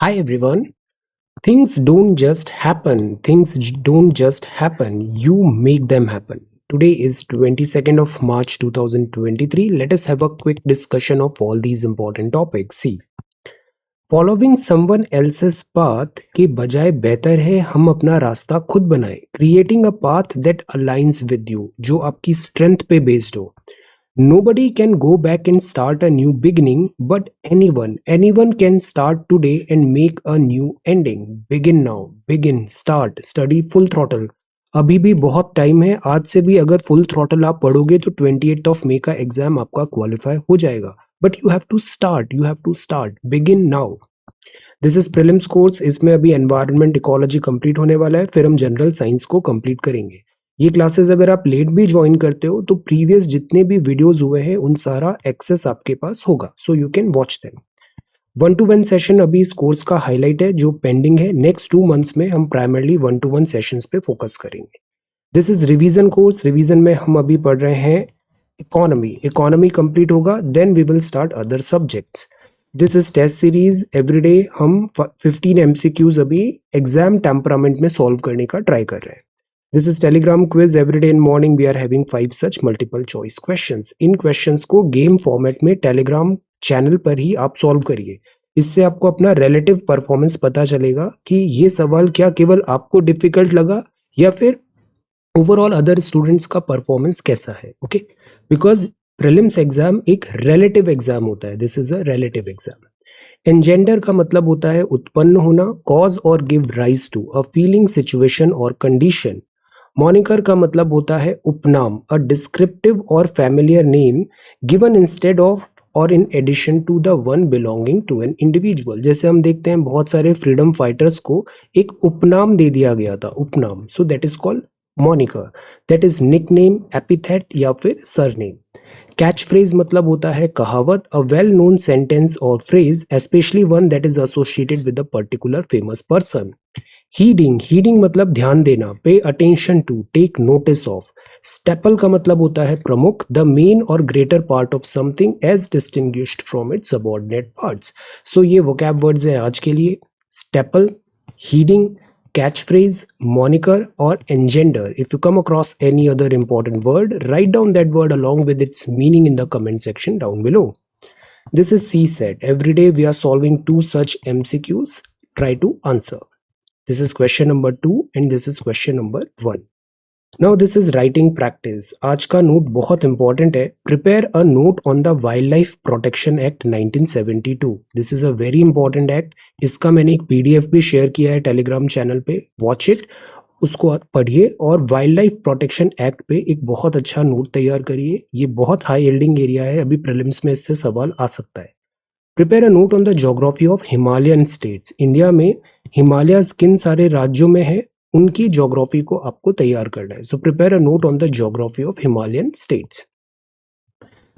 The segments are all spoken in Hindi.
Hi everyone. Things don't just happen. Don't just happen. You make them happen. Today is 22nd of March 2023. Let us have a quick discussion of all these important topics. See, following someone else's path के बजाय बेहतर है हम अपना रास्ता खुद बनाएं. Creating a path that aligns with you, जो आपकी स्ट्रेंथ पे बेस्ड हो. Nobody can go back and start a new beginning, but anyone can start today and make a new ending. Begin now, begin, start, study full throttle. अभी भी बहुत टाइम है. आज से भी अगर फुल थ्रॉटल आप पढ़ोगे तो 28th ऑफ मई का एग्जाम आपका क्वालिफाई हो जाएगा. But you have to start, begin now. This is prelims course. इसमें अभी एनवायरनमेंट इकोलॉजी कंप्लीट होने वाला है, फिर हम जनरल साइंस को कंप्लीट करेंगे. ये क्लासेस अगर आप लेट भी ज्वाइन करते हो तो प्रीवियस जितने भी वीडियोस हुए हैं उन सारा एक्सेस आपके पास होगा, so you can watch them. 1-to-1 session अभी इस कोर्स का हाईलाइट है जो पेंडिंग है. नेक्स्ट 2 मंथ्स में हम प्राइमरली 1-to-1 सेशंस पे फोकस करेंगे. This is revision course. Revision में हम अभी पढ़ रहे हैं इकोनॉमी कंप्लीट होगा, then we will start other subjects. This is test series. Everyday हम 15 एमसीक्यूज अभी एग्जाम टेम्परामेंट में सॉल्व करने का ट्राई कर रहे हैं. This is Telegram quiz. Every day in morning we are having 5 such multiple choice questions. In questions को गेम फॉर्मेट में Telegram चैनल पर ही आप सॉल्व करिए. इससे आपको अपना रिलेटिव परफॉर्मेंस पता चलेगा कि ये सवाल क्या केवल आपको डिफिकल्ट लगा या फिर ओवरऑल अदर स्टूडेंट्स का परफॉर्मेंस कैसा है. ओके, बिकॉज प्रीलिम्स एग्जाम एक रिलेटिव एग्जाम होता है. This is a relative exam. Engender का मतलब होता है उत्पन्न होना, कॉज और give rise to a feeling, situation और कंडीशन. मॉनिकर का मतलब होता है उपनाम, अ डिस्क्रिप्टिव और familiar name given instead of और in addition to the one belonging to an individual. जैसे हम देखते हैं बहुत सारे फ्रीडम फाइटर्स को एक उपनाम दे दिया गया था, उपनाम. So that is called moniker. That is nickname, epithet या फिर सरनेम. कैच फ्रेज मतलब होता है कहावत, अ वेल नोन सेंटेंस और phrase, especially one that is associated with a particular famous person. Heeding मतलब ध्यान देना, pay attention to, take notice of. Staple का मतलब होता है प्रमुख, द मेन और greater part of something as distinguished from its subordinate parts. So ये वोकैब वर्ड्स हैं आज के लिए. Staple, heeding, catch phrase, moniker और engender. If you come across any other important word, write down that word along with its meaning in the comment section down below. This is CSET. Every day we are solving 2 such MCQs. Try to answer. This is question number 2 and this is question number 1. Now this is writing practice. आज का नोट बहुत इंपॉर्टेंट है. Prepare a note on the Wildlife Protection Act 1972. This is a very important act. इसका मैंने एक PDF भी शेयर किया है टेलीग्राम चैनल पे. Watch it. उसको पढ़िए और वाइल्ड लाइफ प्रोटेक्शन एक्ट पे एक बहुत अच्छा नोट तैयार करिए. ये बहुत हाई यील्डिंग एरिया है, अभी प्रीलिम्स में इससे सवाल आ सकता है. Prepare a note on the geography of Himalayan states. India में हिमालयस किन सारे राज्यों में है, उनकी ज्योग्राफी को आपको तैयार करना है. So prepare a note on the geography of Himalayan states.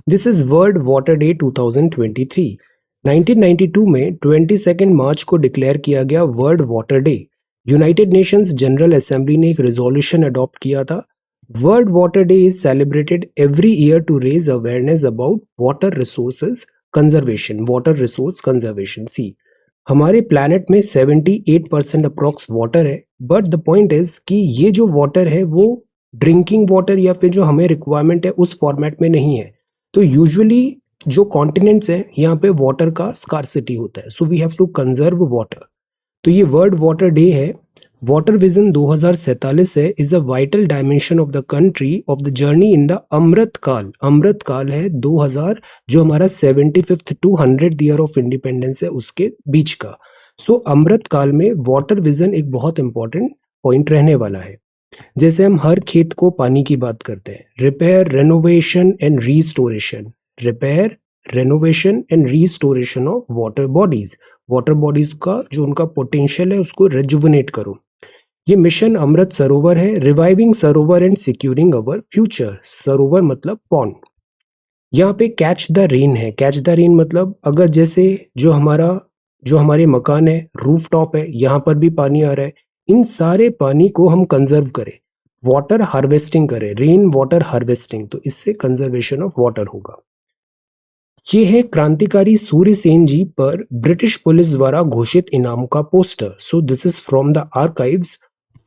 This is world water day 2023. 1992 में 22 मार्च को डिक्लेयर किया गया world water day. United Nations General Assembly ने एक रेजोल्यूशन अडॉप्ट किया था. World water day is celebrated every year to raise awareness about water resources conservation. Water resource conservation. See, हमारे प्लैनेट में 78% अप्रॉक्स वाटर है, बट द पॉइंट इज कि ये जो वाटर है वो ड्रिंकिंग वाटर या फिर जो हमें रिक्वायरमेंट है उस फॉर्मेट में नहीं है. तो यूजुअली जो कॉन्टिनेंट्स हैं यहाँ पे वाटर का स्कार्सिटी होता है, so we have to conserve water. तो ये वर्ल्ड वाटर डे है. वाटर विजन 2047 है, is a vital dimension of the country of the journey in the Amrit Kaal. Amrit काल है 2000, जो हमारा 75th to 100th year of independence है उसके बीच का. सो अमृत काल में वाटर विजन एक बहुत इंपॉर्टेंट पॉइंट रहने वाला है. जैसे हम हर खेत को पानी की बात करते हैं, repair, renovation and restoration. Repair, renovation and restoration of water bodies. Water bodies का जो उनका पोटेंशियल है उसको रेजुविनेट करो. ये मिशन अमृत सरोवर है. Reviving Sarovar and securing our future. सरोवर मतलब पॉन्ड. यहाँ पे कैच द रेन है. कैच द रेन मतलब अगर जैसे जो हमारे मकान है, रूफ टॉप है, यहाँ पर भी पानी आ रहा है, इन सारे पानी को हम कंजर्व करें, वाटर हार्वेस्टिंग करें, रेन वाटर हार्वेस्टिंग, तो इससे कंजर्वेशन ऑफ वाटर होगा. ये है क्रांतिकारी सूर्य सेन जी पर ब्रिटिश पुलिस द्वारा घोषित इनाम का poster. So this is from the archives.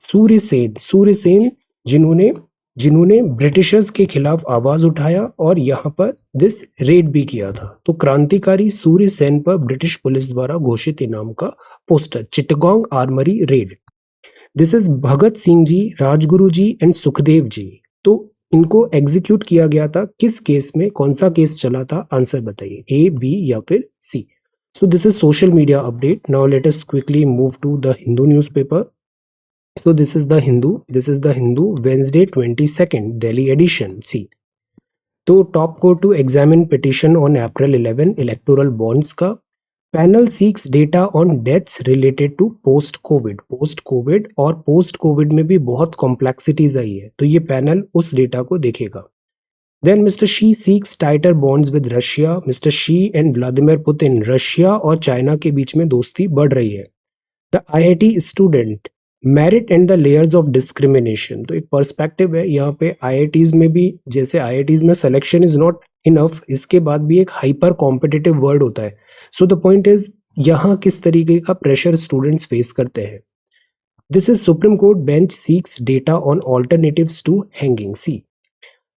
Surya Sen जिन्होंने जिन्होंने ब्रिटिशर्स के खिलाफ आवाज उठाया और यहाँ पर दिस रेड भी किया था। तो क्रांतिकारी सूर्य सेन पर ब्रिटिश पुलिस द्वारा घोषित इनाम का poster, Chittagong armoury raid. This is Bhagat Singh ji, Rajguru ji and Sukhdev ji. तो इनको एग्जीक्यूट किया गया था किस केस में, कौन सा केस चला था? आंसर बताइए, ए, बी या फिर C. So this is social media update. Now let us quickly move to the Hindu newspaper. So this is the Hindu. This is the Hindu, Wednesday 22nd, Delhi edition. See. तो top court to examine petition on April 11 electoral bonds का। Panel seeks data on deaths related to post covid और पोस्ट कोविड में भी बहुत कॉम्प्लेक्सिटीज आई है, तो ये पैनल उस डेटा को देखेगा। Then mister Xi seeks tighter bonds with Russia. Mister Xi and Vladimir Putin, Russia और चाइना के बीच में दोस्ती बढ़ रही है। The IIT student, merit and the layers of discrimination. तो एक पर्सपेक्टिव है यहाँ पे। आईआईटीज में भी, जैसे आईआईटीज में सिलेक्शन इज नॉट इनफ, इसके बाद भी एक हाइपर कॉम्पिटिटिव वर्ड होता है। सो द पॉइंट इज यहाँ किस तरीके का प्रेशर स्टूडेंट्स फेस करते हैं। This is Supreme Court bench seeks data on alternatives to hanging. See,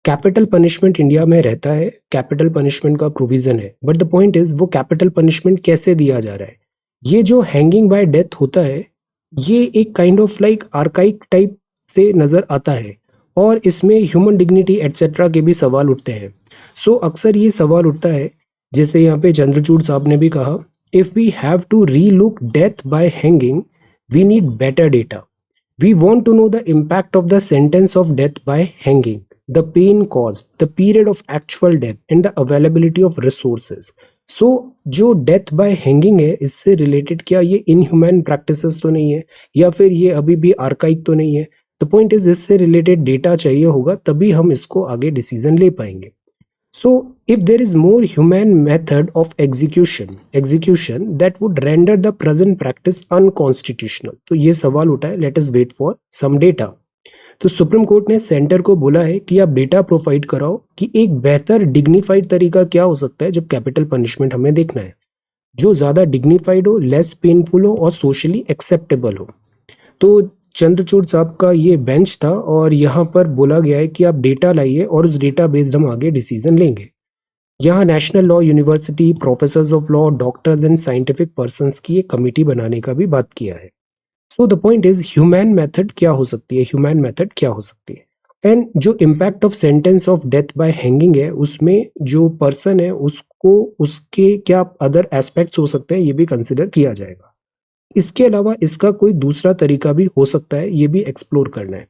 capital punishment India में रहता है, कैपिटल पनिशमेंट का प्रोविजन है, बट द पॉइंट इज वो कैपिटल पनिशमेंट कैसे दिया जा रहा है। ये जो हैंगिंग बाय डेथ होता है, ये एक kind of like archaic type से नजर आता है और इसमें ह्यूमन डिग्निटी एटसेट्रा के भी सवाल उठते हैं। सो अक्सर ये सवाल उठता है, जैसे यहाँ पे चंद्रचूड़ साहब ने भी कहा, if we have to relook death by hanging we need better data. We want to know the impact of the sentence of death by hanging, the pain caused, the period of actual death and the availability of resources. So जो डेथ बाय हैंगिंग है, इससे रिलेटेड क्या ये इनह्यूमन प्रैक्टिसेस तो नहीं है, या फिर ये अभी भी आर्काइक तो नहीं है। द पॉइंट इज इससे रिलेटेड डेटा चाहिए होगा, तभी हम इसको आगे डिसीजन ले पाएंगे। So if there is more human method of execution that would render the present practice unconstitutional. तो ये सवाल उठा है, let us wait for some data. तो सुप्रीम कोर्ट ने सेंटर को बोला है कि आप डेटा प्रोवाइड कराओ कि एक बेहतर डिग्निफाइड तरीका क्या हो सकता है जब कैपिटल पनिशमेंट हमें देखना है, जो ज्यादा डिग्निफाइड हो, लेस पेनफुल हो और सोशली एक्सेप्टेबल हो। तो चंद्रचूड़ साहब का ये बेंच था और यहाँ पर बोला गया है कि आप डेटा लाइए और उस डेटा बेस्ड हम आगे डिसीजन लेंगे। यहाँ national law university, professors of law, doctors and scientific persons की एक कमिटी बनाने का भी बात किया है। So the point is human method क्या हो सकती है, ह्यूमन मेथड क्या हो सकती है। एंड जो impact of sentence of death by hanging है, उसमें जो पर्सन है उसको उसके क्या अदर एस्पेक्ट्स हो सकते हैं, ये भी कंसिडर किया जाएगा। इसके अलावा इसका कोई दूसरा तरीका भी हो सकता है, ये भी एक्सप्लोर करना है।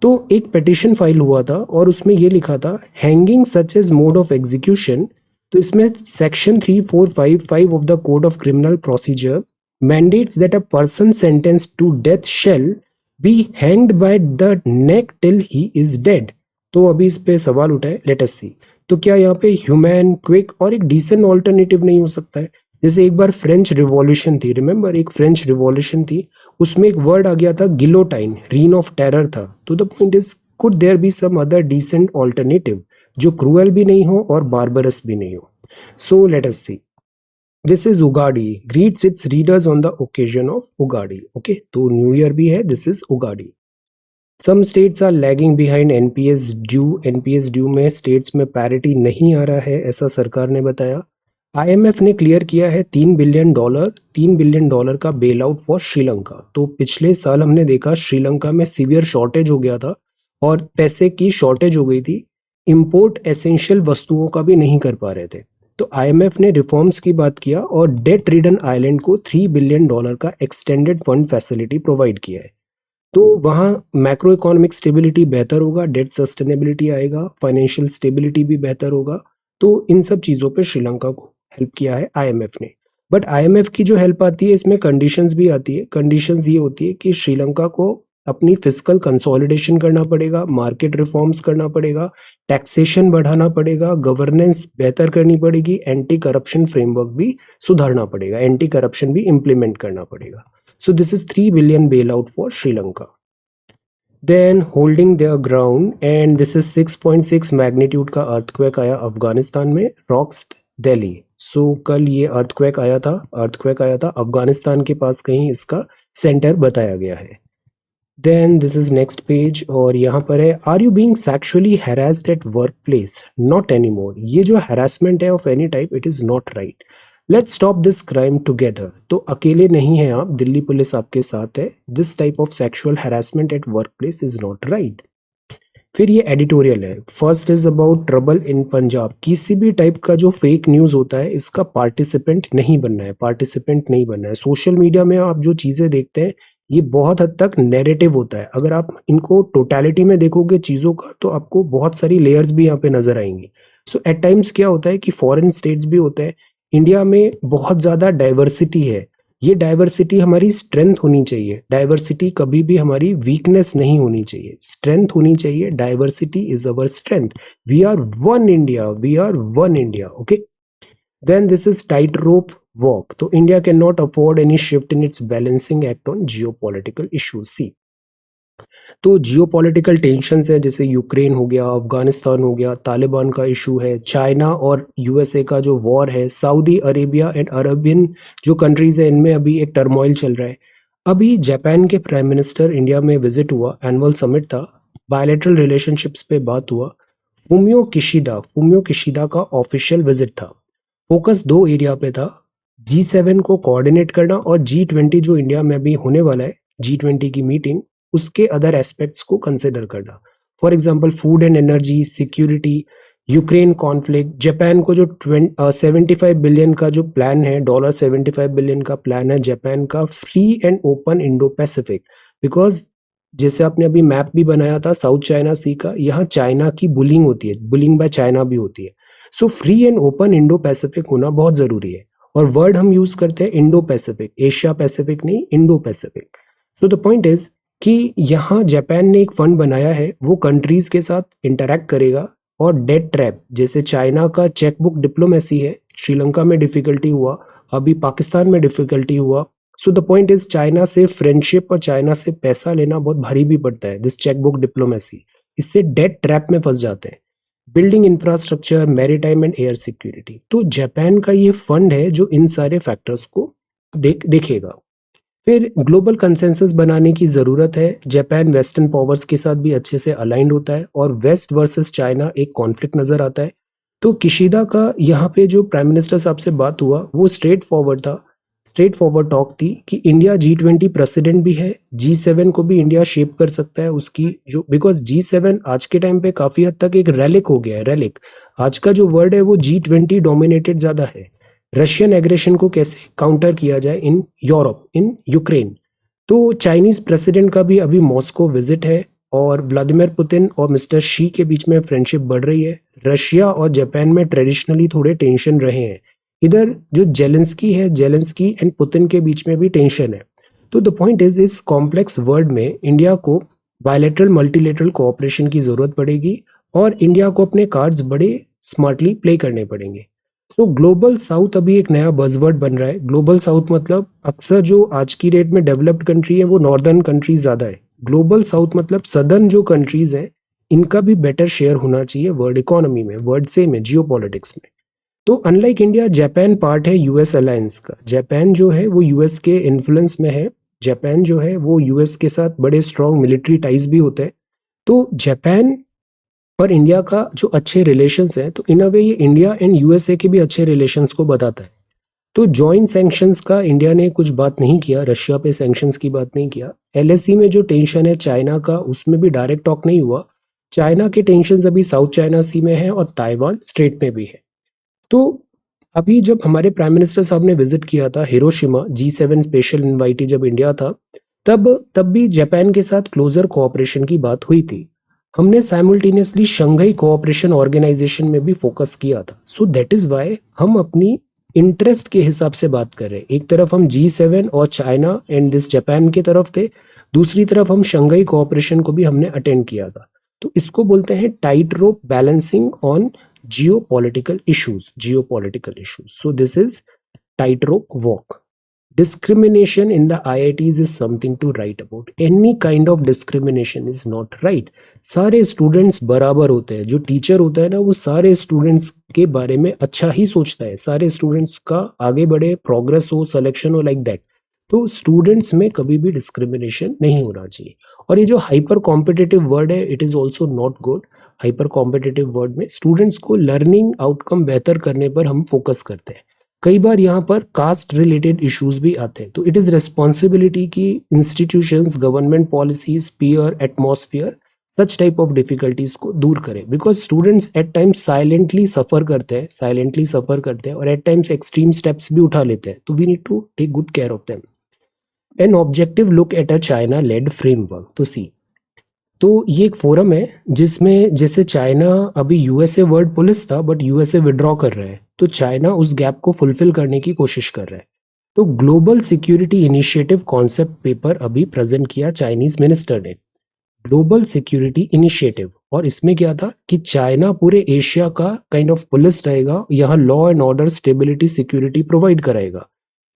तो एक पिटिशन फाइल हुआ था और उसमें ये लिखा था, hanging such as mode of execution. तो इसमें section 3455 of the code of criminal procedure mandates that a person sentenced to death shall be hanged by the neck till he is dead। तो अभी इस पे सवाल उठा है, लेट अस सी। तो क्या यहाँ पे ह्यूमन, क्विक और एक डिसेंट ऑल्टरनेटिव नहीं हो सकता है? जैसे एक बार फ्रेंच रिवॉल्यूशन थी, रिमेंबर एक फ्रेंच रिवॉल्यूशन थी, उसमें एक वर्ड आ गया था गिलोटाइन, रीन ऑफ टेरर था। तो the point is, could there be some other decent alternative जो क्रूअल भी नहीं हो और बार्बरस भी नहीं हो। So let us see. This is Ugadi, greets its readers on the occasion of Ugadi. Okay, तो न्यू ईयर भी है, this is Ugadi. Some states are lagging behind NPS due. NPS due में states में parity नहीं आ रहा है, ऐसा सरकार ने बताया। IMF ने क्लियर किया है $3 बिलियन का बेल आउट फॉर श्रीलंका। तो पिछले साल हमने देखा श्रीलंका में सीवियर शॉर्टेज हो गया था और पैसे की शॉर्टेज हो गई थी, इंपोर्ट एसेंशियल वस्तुओं का भी नहीं कर पा रहे थे। तो आईएमएफ ने रिफॉर्म्स की बात किया और डेट रिडन आइलैंड को $3 बिलियन का एक्सटेंडेड फंड फैसिलिटी प्रोवाइड किया है। तो वहाँ मैक्रो इकोनॉमिक स्टेबिलिटी बेहतर होगा, डेट सस्टेनेबिलिटी आएगा, फाइनेंशियल स्टेबिलिटी भी बेहतर होगा। तो इन सब चीज़ों पे श्रीलंका को हेल्प किया है आईएमएफ ने। बट आईएमएफ की जो हेल्प आती है, इसमें कंडीशंस भी आती है। कंडीशंस ये होती है कि श्रीलंका को अपनी फिस्कल कंसोलिडेशन करना पड़ेगा, मार्केट रिफॉर्म्स करना पड़ेगा, टैक्सेशन बढ़ाना पड़ेगा, गवर्नेंस बेहतर करनी पड़ेगी, एंटी करप्शन फ्रेमवर्क भी सुधारना पड़ेगा, एंटी करप्शन भी इंप्लीमेंट करना पड़ेगा। So this is 3 billion bail out for Sri Lanka. Then holding their ground, and this is 6.6 magnitude का अर्थक्वेक आया अफगानिस्तान में। रॉक्स दिल्ली। सो कल ये अर्थक्वेक आया था अफगानिस्तान के पास कहीं इसका सेंटर बताया गया है। Then this is next page और यहाँ पर है are you being sexually harassed at work place, not any more. ये जो हैरेसमेंट है of any type it is not right, let's stop this crime together. तो अकेले नहीं है आप, दिल्ली पुलिस आपके साथ है। This type of sexual harassment eight work place is not right. फिर ये एडिटोरियल है, first is about trouble in Punjab. किसी भी टाइप का जो फेक न्यूज होता है इसका पार्टिसिपेंट नहीं बनना है, पार्टिसिपेंट नहीं बनना है। सोशल मीडिया में आप जो चीजें देखते हैं ये बहुत हद तक नैरेटिव होता है। अगर आप इनको टोटलिटी में देखोगे चीजों का तो आपको बहुत सारी लेयर्स भी यहाँ पे नजर आएंगी। सो एट टाइम्स क्या होता है कि फॉरेन स्टेट्स भी होते हैं, इंडिया में बहुत ज्यादा डाइवर्सिटी है। ये डाइवर्सिटी हमारी स्ट्रेंथ होनी चाहिए, डाइवर्सिटी कभी भी हमारी वीकनेस नहीं होनी चाहिए, स्ट्रेंथ होनी चाहिए। Diversity is our strength, we are one India, we are one India. Okay, then this is tightrope walk. तो India can not afford any shift in its balancing act on geopolitical issues. See, तो जियोपॉलिटिकल टेंशंस है, जैसे यूक्रेन हो गया, अफगानिस्तान हो गया, तालिबान का इशू है, चाइना और यूएसए का जो वॉर है, सऊदी अरेबिया एंड अरबियन जो कंट्रीज है इनमें अभी एक टर्मोइल चल रहा है। अभी जापान के प्राइम मिनिस्टर इंडिया में विजिट हुआ, एनुअल समिट था, बायलैटरल रिलेशनशिप्स पे बात हुआ। फूमियो किशिदा का ऑफिशियल विजिट था। फोकस दो एरिया पे था, G7 को कोऑर्डिनेट करना और G20 जो इंडिया में अभी होने वाला है, G20 की मीटिंग, उसके अदर एस्पेक्ट्स को कंसिडर करना। For example food and energy, security, Ukraine conflict. Japan को जो 75 बिलियन का जो प्लान है, $75 बिलियन का प्लान है जापान का, free and open Indo Pacific. Because जैसे आपने अभी मैप भी बनाया था साउथ चाइना सी का, यहाँ चाइना की बुलिंग होती है, बुलिंग बाय चाइना भी होती है। So free and open Indo Pacific होना बहुत जरूरी है। और वर्ड हम यूज करते हैं इंडो पैसिफिक, एशिया पैसिफिक नहीं, Indo Pacific. So the point is कि यहाँ जापान ने एक फंड बनाया है, वो कंट्रीज के साथ इंटरैक्ट करेगा। और डेट ट्रैप, जैसे चाइना का चेकबुक डिप्लोमेसी है, श्रीलंका में डिफिकल्टी हुआ, अभी पाकिस्तान में डिफिकल्टी हुआ। सो द पॉइंट इज चाइना से फ्रेंडशिप और चाइना से पैसा लेना बहुत भारी भी पड़ता है, दिस चेकबुक डिप्लोमेसी। इससे डेट ट्रैप में फंस जाते हैं। Building infrastructure, maritime and air security. तो जापान का ये फंड है जो इन सारे फैक्टर्स को देखेगा। फिर ग्लोबल कंसेंसस बनाने की जरूरत है। जापान वेस्टर्न पावर्स के साथ भी अच्छे से अलाइंड होता है और वेस्ट वर्सेस चाइना एक कॉन्फ्लिक्ट नजर आता है। तो किशिदा का यहाँ पे जो प्राइम मिनिस्टर साहब से बात हुआ वो स्ट्रेट फॉरवर्ड था, स्ट्रेट फॉरवर्ड टॉक थी कि इंडिया G20 प्रेसिडेंट भी है, G7 को भी इंडिया शेप कर सकता है उसकी जो, बिकॉज G7 आज के टाइम पे काफी हद तक एक रेलिक हो गया है। रेलिक आज का जो वर्ड है वो G20 डोमिनेटेड ज्यादा है। रशियन एग्रेशन को कैसे काउंटर किया जाए इन यूरोप, इन यूक्रेन। तो चाइनीज प्रेसिडेंट का भी अभी मॉस्को विजिट है और व्लादिमीर पुतिन और मिस्टर शी के बीच में फ्रेंडशिप बढ़ रही है। रशिया और जापान में ट्रेडिशनली थोड़े टेंशन रहे हैं। इधर जो जेलेंस्की है, जेलेंस्की एंड पुतिन के बीच में भी टेंशन है। तो द पॉइंट इज इस कॉम्प्लेक्स वर्ल्ड में इंडिया को बायलैटरल मल्टीलेटरल कोऑपरेशन की जरूरत पड़ेगी और इंडिया को अपने कार्ड्स बड़े स्मार्टली प्ले करने पड़ेंगे। तो ग्लोबल साउथ अभी एक नया बजवर्ड बन रहा है। ग्लोबल साउथ मतलब अक्सर जो आज की डेट में डेवलप्ड कंट्री है वो नॉर्दर्न कंट्रीज ज्यादा है। ग्लोबल साउथ मतलब सदर्न जो कंट्रीज हैं इनका भी बेटर शेयर होना चाहिए वर्ल्ड इकोनॉमी में, वर्ल्ड से में, जियो पॉलिटिक्स में। तो अनलाइक इंडिया, जापान पार्ट है यूएस अलायंस का। जापान जो है वो यूएस के इन्फ्लुएंस में है। जापान जो है वो यूएस के साथ बड़े स्ट्रॉन्ग मिलिट्री टाइज भी होते हैं। तो जापान और इंडिया का जो अच्छे रिलेशंस है, तो इन अ वे ये इंडिया एंड यूएसए के भी अच्छे रिलेशंस को बताता है। तो जॉइंट सैंक्शंस का इंडिया ने कुछ बात नहीं किया, रशिया पे सैंक्शंस की बात नहीं किया। एलएसी में जो टेंशन है चाइना का, उसमें भी डायरेक्ट टॉक नहीं हुआ। चाइना के टेंशन अभी साउथ चाइना सी में है और ताइवान स्ट्रेट में भी है। तो अभी जब हमारे प्राइम मिनिस्टर साहब ने विजिट किया था हिरोशिमा, G7 स्पेशल इनवाइटी जब इंडिया था, तब भी जापान के साथ क्लोजर कोऑपरेशन की बात हुई थी। हमने साइमल्टेनियसली शंघाई कोऑपरेशन ऑर्गेनाइजेशन में भी फोकस किया था। सो दैट इज वाई हम अपनी इंटरेस्ट के हिसाब से बात कर रहे हैं। एक तरफ हम G7 और चाइना एंड दिस जापान की तरफ थे, दूसरी तरफ हम शंघाई कोऑपरेशन को भी हमने अटेंड किया था। तो इसको बोलते हैं tight rope balancing on geopolitical issues. So this is tightrope walk. Discrimination in the IITs is something to write about. Any kind of discrimination is not right. सारे स्टूडेंट्स बराबर होते हैं. जो टीचर होता है ना, वो सारे स्टूडेंट्स के बारे में अच्छा ही सोचता है. सारे स्टूडेंट्स का आगे बढ़े, प्रोग्रेस हो, सिलेक्शन हो, लाइक दैट. तो स्टूडेंट्स में कभी भी डिस्क्रिमिनेशन नहीं होना चाहिए. और ये जो हाइपर कॉम्पिटिटिव वर्ड है, it is also not good. Hyper competitive word में स्टूडेंट्स को लर्निंग आउटकम बेहतर करने पर हम फोकस करते हैं. कई बार यहाँ पर कास्ट रिलेटेड इश्यूज भी आते हैं. तो इट इज रिस्पॉन्सिबिलिटी की institutions, government policies, peer atmosphere such type of difficulties को दूर करें. Because students at times silently suffer करते हैं और एट टाइम्स एक्सट्रीम स्टेप्स भी उठा लेते हैं. तो we need to take good care of them. An objective look at a China led framework. तो सी, तो ये एक फोरम है जिसमें जैसे चाइना अभी यूएसए वर्ल्ड पुलिस था, बट यूएसए विड्रॉ कर रहा है, तो चाइना उस गैप को फुलफिल करने की कोशिश कर रहा है. तो global security initiative concept paper अभी प्रेजेंट किया चाइनीज मिनिस्टर ने. ग्लोबल सिक्योरिटी इनिशिएटिव, और इसमें क्या था कि चाइना पूरे एशिया का काइंड ऑफ पुलिस रहेगा, यहाँ law and order, stability, security provide कराएगा.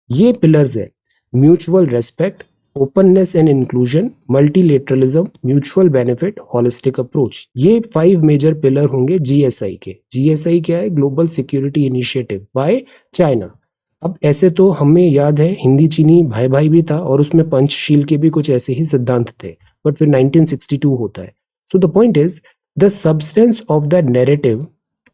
ये पिलर्स है: mutual respect, openness and inclusion, multilateralism, mutual benefit, holistic approach. ये 5 मेजर पिलर होंगे जीएसआई के. जीएसआई क्या है? Global security initiative by China. अब ऐसे तो हमें याद है हिंदी चीनी भाई भाई भी था, और उसमें पंचशील के भी कुछ ऐसे ही सिद्धांत थे, बट फिर 1962 होता है. So the point is, the substance of the narrative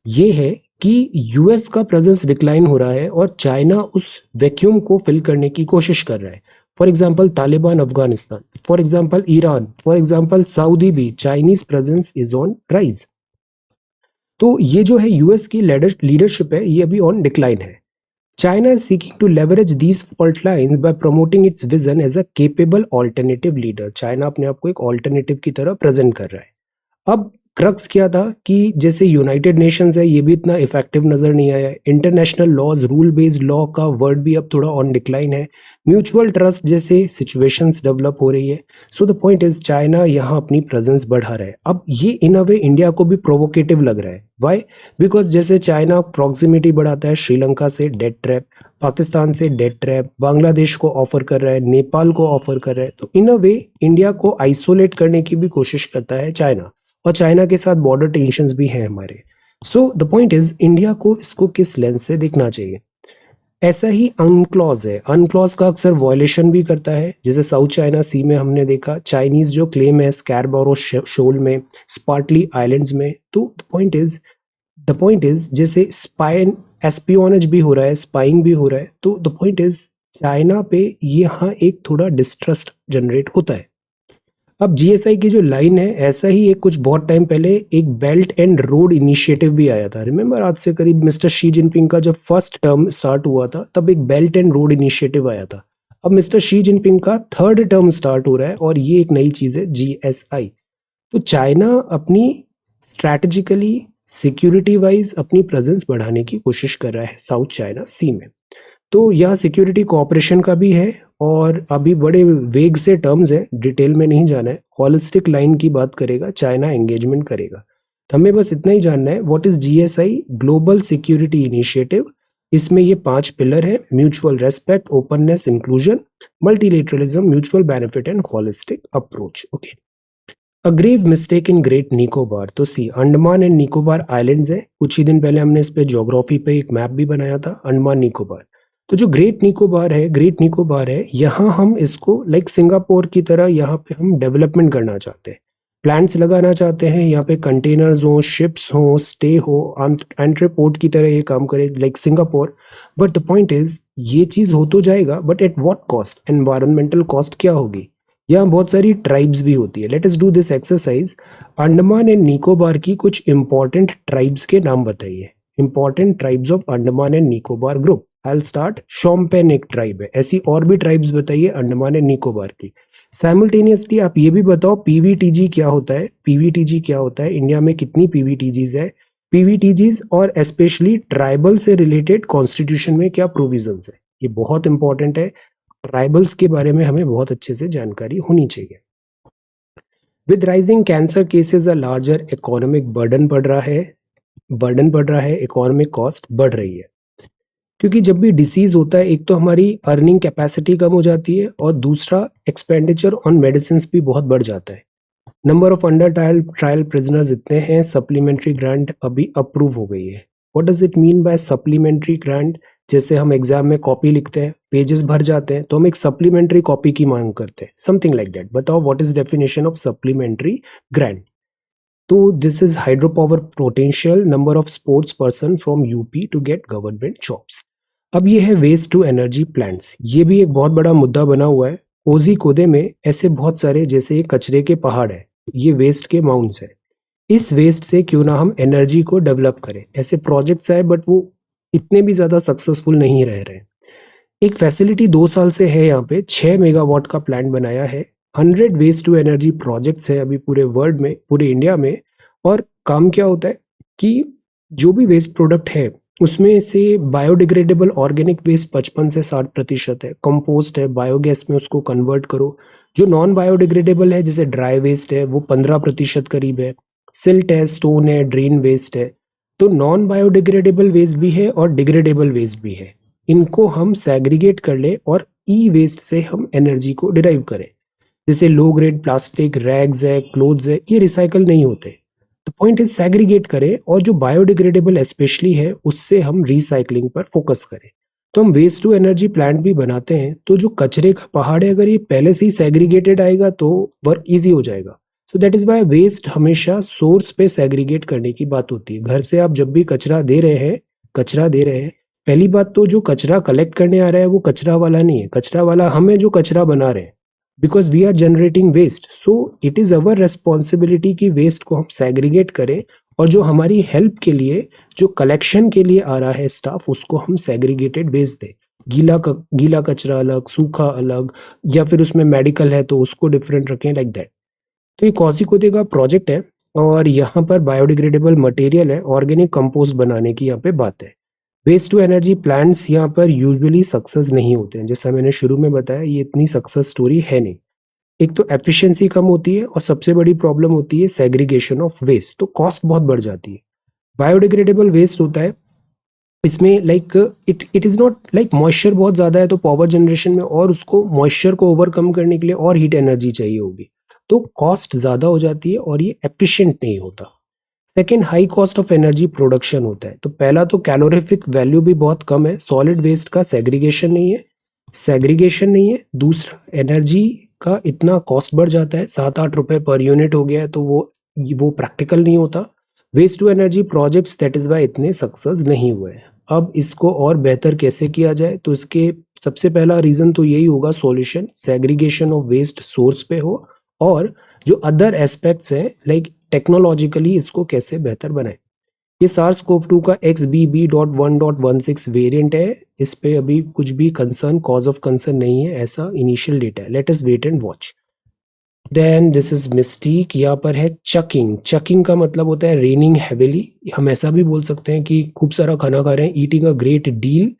ये है कि यूएस का प्रेजेंस डिक्लाइन हो रहा है और चाइना उस वैक्यूम को फिल करने की कोशिश कर रहा है. For example Taliban Afghanistan, for example Iran, for example Saudi भी Chinese presence is on rise. तो ये जो है यूएस की लीडरशिप है, ये अभी ऑन डिक्लाइन है. China is seeking to leverage these fault lines by promoting its vision as a capable alternative leader. China अपने आप को एक ऑल्टरनेटिव की तरह प्रेजेंट कर रहा है. अब क्रक्स क्या था कि जैसे यूनाइटेड नेशंस है, ये भी इतना इफेक्टिव नजर नहीं आया. International laws, rule based law का वर्ड भी अब थोड़ा ऑन डिक्लाइन है. म्यूचुअल ट्रस्ट जैसे सिचुएशंस डेवलप हो रही है. So the point is, China यहाँ अपनी प्रेजेंस बढ़ा रहा है. अब ये इन अ वे इंडिया को भी प्रोवोकेटिव लग रहा है. वाई? बिकॉज जैसे चाइना प्रॉक्सिमिटी बढ़ाता है श्रीलंका से, डेट ट्रैप, पाकिस्तान से डेट ट्रैप, बांग्लादेश को ऑफर कर रहा है, नेपाल को ऑफर कर रहा है. तो इन अ वे इंडिया को आइसोलेट करने की भी कोशिश करता है चाइना, और चाइना के साथ बॉर्डर टेंशंस भी हैं हमारे. सो द पॉइंट इज, इंडिया को इसको किस लेंस से देखना चाहिए. ऐसा ही अनक्लॉज है. अनक्लॉज का अक्सर वॉयलेशन भी करता है, जैसे साउथ चाइना सी में हमने देखा, चाइनीज जो क्लेम है स्कैरबोरो शोल में, स्पार्टली आइलैंड्स में. तो द पॉइंट इज जैसे स्पाइन एस्पियोनेज भी हो रहा है, स्पाइंग भी हो रहा है. तो द पॉइंट इज, चाइना पे यहाँ एक थोड़ा डिस्ट्रस्ट जनरेट होता है. अब जीएसआई की जो लाइन है, ऐसा ही एक कुछ बहुत टाइम पहले एक बेल्ट एंड रोड इनिशिएटिव भी आया था. रिमेंबर, आज से करीब मिस्टर शी जिनपिंग का जब फर्स्ट टर्म स्टार्ट हुआ था, तब एक बेल्ट एंड रोड इनिशिएटिव आया था. अब मिस्टर शी जिनपिंग का 3rd टर्म स्टार्ट हो रहा है, और ये एक नई चीज है जीएसआई. तो चाइना अपनी स्ट्रैटेजिकली, सिक्योरिटी वाइज अपनी प्रेजेंस बढ़ाने की कोशिश कर रहा है साउथ चाइना सी में. तो यह सिक्योरिटी कोऑपरेशन का भी है, और अभी बड़े वेग से टर्म्स है, डिटेल में नहीं जाना है. हॉलिस्टिक लाइन की बात करेगा, चाइना एंगेजमेंट करेगा. तो हमें बस इतना ही जानना है, what is GSI, global security initiative. इसमें ये 5 पिलर है: mutual respect, openness, inclusion, multilateralism, mutual benefit and holistic approach. Okay. A grave mistake in Great Nicobar. तो see, Andaman and Nicobar islands है. कुछ ही दिन पहले हमने इस पे ज्योग्राफी पे एक मैप भी बनाया था, अंडमान निकोबार. तो जो ग्रेट निकोबार है, यहाँ हम इसको लाइक सिंगापुर की तरह यहाँ पे हम डेवलपमेंट करना चाहते हैं. प्लांट्स लगाना चाहते हैं, यहाँ पे कंटेनर्स हो, शिप्स हो, स्टे हो, एंट्रीपोर्ट की तरह ये काम करे like Singapore. But the point is, ये चीज हो तो जाएगा, but at what cost? Environmental cost क्या होगी? यहाँ बहुत सारी ट्राइब्स भी होती है. Let us do this exercise. Andaman and Nicobar की कुछ इंपॉर्टेंट ट्राइब्स के नाम बताइए. Important tribes of Andaman and Nicobar group. I start. Shompen एक ट्राइब है. ऐसी और भी ट्राइब्स बताइए अंडमान एंड निकोबार की. साइमल्टेनियसली आप ये भी बताओ पीवीटीजी क्या होता है. पीवीटीजी क्या होता है, इंडिया में कितनी पीवीटीजीज है, पीवीटीजीज और स्पेशली ट्राइबल से रिलेटेड कॉन्स्टिट्यूशन में क्या प्रोविजंस है. ये बहुत इंपॉर्टेंट है. ट्राइबल्स के बारे में हमें बहुत अच्छे से जानकारी होनी चाहिए. With rising cancer cases a larger economic burden बढ़ रहा है, इकोनॉमिक कॉस्ट बढ़ रही है. क्योंकि जब भी डिसीज होता है, एक तो हमारी अर्निंग कैपेसिटी कम हो जाती है और दूसरा एक्सपेंडिचर ऑन मेडिसिन भी बहुत बढ़ जाता है। Number of under trial prisoners इतने हैं, सप्लीमेंट्री ग्रांट अभी अप्रूव हो गई है। What does it mean by supplementary grant? जैसे हम एग्जाम में कॉपी लिखते हैं, पेजेस भर जाते हैं, तो हम एक सप्लीमेंट्री कॉपी की मांग करते हैं, समथिंग लाइक दैट। बताओ what is definition of supplementary grant? तो this is hydro power potential number of sports person from UP to get government jobs. अब ये है वेस्ट टू एनर्जी प्लांट्स, ये भी एक बहुत बड़ा मुद्दा बना हुआ है। कोझीकोडे में ऐसे बहुत सारे, जैसे ये कचरे के पहाड़ है, ये वेस्ट के माउंट्स है। इस वेस्ट से क्यों ना हम एनर्जी को डेवलप करें, ऐसे प्रोजेक्ट्स आए, बट वो इतने भी ज्यादा सक्सेसफुल नहीं रह रहे। एक फैसिलिटी 2 साल से है, यहाँ पे 6 मेगावाट का प्लांट बनाया है। 100 वेस्ट टू एनर्जी प्रोजेक्ट्स है अभी पूरे वर्ल्ड में, पूरे इंडिया में। और काम क्या होता है कि जो भी वेस्ट प्रोडक्ट है उसमें से बायोडिग्रेडेबल ऑर्गेनिक वेस्ट 55 से 60% है, कंपोस्ट है, बायोगैस में उसको कन्वर्ट करो। जो नॉन बायोडिग्रेडेबल है, जैसे ड्राई वेस्ट है, वो 15% करीब है। सिल्ट है, स्टोन है, ड्रेन वेस्ट है। तो नॉन बायोडिग्रेडेबल वेस्ट भी है और डिग्रेडेबल वेस्ट भी है। इनको हम सेग्रीगेट कर ले और ई वेस्ट से हम एनर्जी को डिराइव करें। जैसे लो ग्रेड प्लास्टिक, रैग्स है, क्लोथ्स है, ये रिसाइकल नहीं होते। तो पॉइंट इज सेग्रीगेट करें, और जो बायोडिग्रेडेबल स्पेशली है उससे हम रिसाइकलिंग पर फोकस करें। तो हम वेस्ट टू एनर्जी प्लांट भी बनाते हैं, तो जो कचरे का पहाड़ है, अगर ये पहले से ही सेग्रीगेटेड आएगा तो वर्क इजी हो जाएगा। So that is why waste हमेशा सोर्स पे सेग्रीगेट करने की बात होती है। घर से आप जब भी कचरा दे रहे हैं, पहली बात तो जो कचरा कलेक्ट करने आ रहा है वो कचरा वाला नहीं है, कचरा वाला हम है जो कचरा बना रहे हैं। Because we are generating waste, so it is our responsibility कि वेस्ट को हम सेग्रीगेट करें, और जो हमारी हेल्प के लिए, जो कलेक्शन के लिए आ रहा है स्टाफ, उसको हम सेग्रीगेटेड वेस्ट दें। गीला कचरा अलग, सूखा अलग, या फिर उसमें मेडिकल है तो उसको डिफरेंट रखें, लाइक दैट। तो ये कौशिकोते का प्रोजेक्ट है, और यहाँ पर बायोडिग्रेडेबल मटेरियल है, ऑर्गेनिक कंपोस्ट बनाने की यहाँ पे बात है। वेस्ट टू एनर्जी प्लांट्स यहाँ पर यूजुअली सक्सेस नहीं होते हैं, जैसा मैंने शुरू में बताया, ये इतनी सक्सेस स्टोरी है नहीं। एक तो एफिशिएंसी कम होती है, और सबसे बड़ी प्रॉब्लम होती है सेग्रीगेशन ऑफ वेस्ट, तो कॉस्ट बहुत बढ़ जाती है। बायोडिग्रेडेबल वेस्ट होता है, इसमें like it is not like moisture बहुत ज्यादा है तो पावर जनरेशन में, और उसको मॉइस्चर को ओवरकम करने के लिए और हीट एनर्जी चाहिए होगी, तो कॉस्ट ज्यादा हो जाती है और ये एफिशिएंट नहीं होता। Second, high cost of energy production होता है। तो पहला तो कैलोरीफिक वैल्यू भी बहुत कम है, सॉलिड वेस्ट का सेग्रीगेशन नहीं है। दूसरा, एनर्जी का इतना कॉस्ट बढ़ जाता है, 7-8 रुपए पर यूनिट हो गया है, तो वो प्रैक्टिकल नहीं होता। Waste to energy projects that is why इतने सक्सेस नहीं हुए हैं। अब इसको और बेहतर कैसे किया जाए, तो इसके सबसे पहला रीजन तो यही होगा, solution segregation of waste source पे हो, और जो अदर एस्पेक्ट्स हैं लाइक टेक्नोलॉजिकली इसको कैसे बेहतर बनाए। ये सार्स कोव 2 का XBB.1.16 वेरिएंट है, इस पे अभी कुछ भी कंसर्न, कॉज ऑफ कंसर्न नहीं है, ऐसा इनिशियल डेटा है। Let us wait and watch. Then this is mystique, यहाँ पर है चकिंग। चकिंग का मतलब होता है रेनिंग हैविली, हम ऐसा भी बोल सकते हैं कि खूब सारा खाना खा रहे हैं, eating a great deal.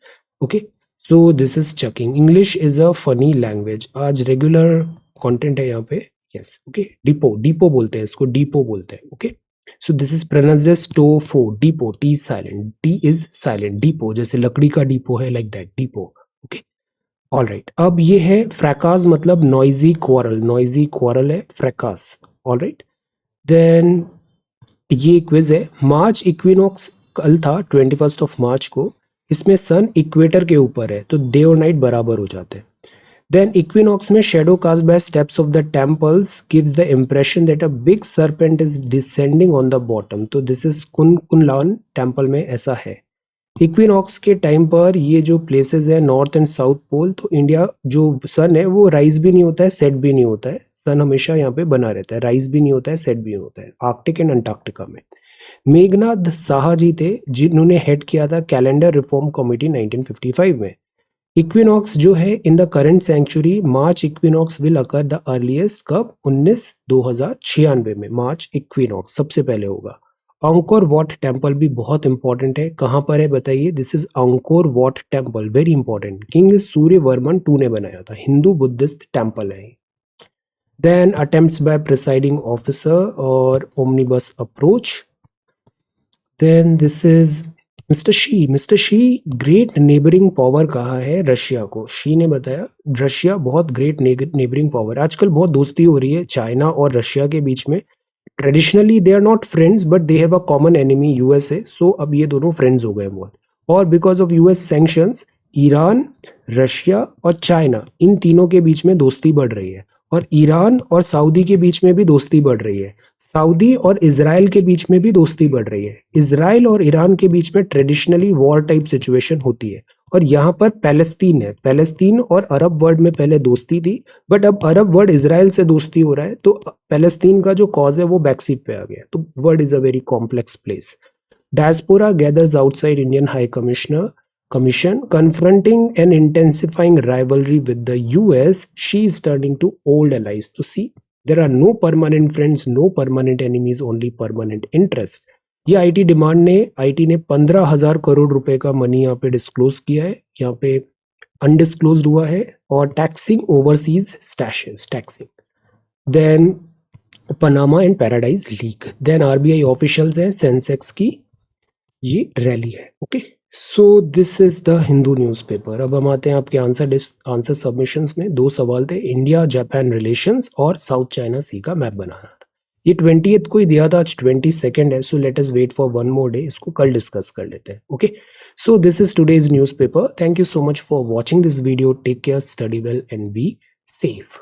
Okay, so this is चकिंग। English is a funny language, आज रेगुलर कंटेंट है यहाँ पे। यस, ओके, डिपो बोलते हैं इसको, डिपो बोलते हैं। Okay, so this is pronounced as टोफो, depot, T silent, T is silent, depot जैसे लकड़ी का डिपो है, like that, depot. Okay, all right. अब ये है फ्रैकास, मतलब नॉइजी क्वारल है फ्रैकास। ऑल राइट, देन ये क्विज है। मार्च इक्विनॉक्स कल था 21 मार्च को, इसमें सन इक्वेटर के ऊपर है, तो डे और नाइट बराबर हो जाते हैं। देन इक्विनॉक्स में shadow cast by steps of the temples gives the impression that a big serpent is descending on the bottom, तो दिस इज कुनलान टेम्पल में ऐसा है। इक्विनॉक्स के टाइम पर ये जो प्लेसेस है नॉर्थ एंड साउथ पोल, तो इंडिया जो सन है वो राइज भी नहीं होता है, सेट भी नहीं होता है, सन हमेशा यहाँ पे बना रहता है, राइज भी नहीं होता है, सेट भी नहीं होता है, आर्कटिक एंड अंटार्कटिका में। मेघनाथ साहा जी थे जिन्होंने हेड किया था कैलेंडर रिफॉर्म कमेटी 1955 में। इक्विनॉक्स जो है in the current century, March equinox will occur the earliest, कब? 2096 में मार्च इक्विनॉक्स सबसे पहले होगा। अंकोर वॉट टेम्पल भी बहुत इंपॉर्टेंट है, कहां पर है बताइए? This is Angkor Wat temple, very important, king Suryavarman 2 ने बनाया था, हिंदू बुद्धिस्ट टेम्पल है। Then attempts by presiding officer और omnibus approach. Then this is mister Xi great neighbouring power कहा है रशिया को। शी ने बताया रशिया बहुत ग्रेट नेबरिंग पावर। आजकल बहुत दोस्ती हो रही है चाइना और रशिया के बीच में। Traditionally they are not friends but they have a common enemy USA, so अब ये दोनों फ्रेंड्स हो गए बहुत। और because of US sanctions Iran, Russia और चाइना, इन तीनों के बीच में दोस्ती बढ़ रही है। और ईरान और सऊदी के बीच में भी दोस्ती बढ़ रही है। सऊदी और इजराइल के बीच में भी दोस्ती बढ़ रही है। इजराइल और ईरान के बीच में ट्रेडिशनली वॉर टाइप सिचुएशन होती है। और यहाँ पर पैलेस्तीन है। पैलेस्तीन और अरब वर्ल्ड में पहले दोस्ती थी, बट अब अरब वर्ल्ड इजराइल से दोस्ती हो रहा है, तो पैलेस्तीन का जो कॉज है वो बैकसीट पे आ गया। तो world is a very complex place. Diaspora gathers outside Indian High Commission, confronting an intensifying rivalry with the US. She is turning to old allies. To see, there are no permanent friends, no permanent enemies, only permanent interest. ये आईटी डिमांड ने, आईटी ने 15,000 करोड़ रुपए का मनी यहाँ पे डिस्क्लोज किया है, यहाँ पे अनडिस्क्लोज हुआ है। और taxing overseas stashes, taxing. Then Panama and paradise leak. Then RBI officials है, सेंसेक्स की ये रैली है। Okay, so this is the Hindu newspaper. अब हम आते हैं आपके आंसर सबमिशंस में। 2 सवाल थे, इंडिया जापान रिलेशंस और साउथ चाइना सी का मैप बनाना था। ये 20th को ही दिया था, आज 22nd है, so let us wait for one more day, इसको कल डिस्कस कर लेते हैं। Okay, so this is today's newspaper. Thank you so much for watching this video. Take care, study well and be safe.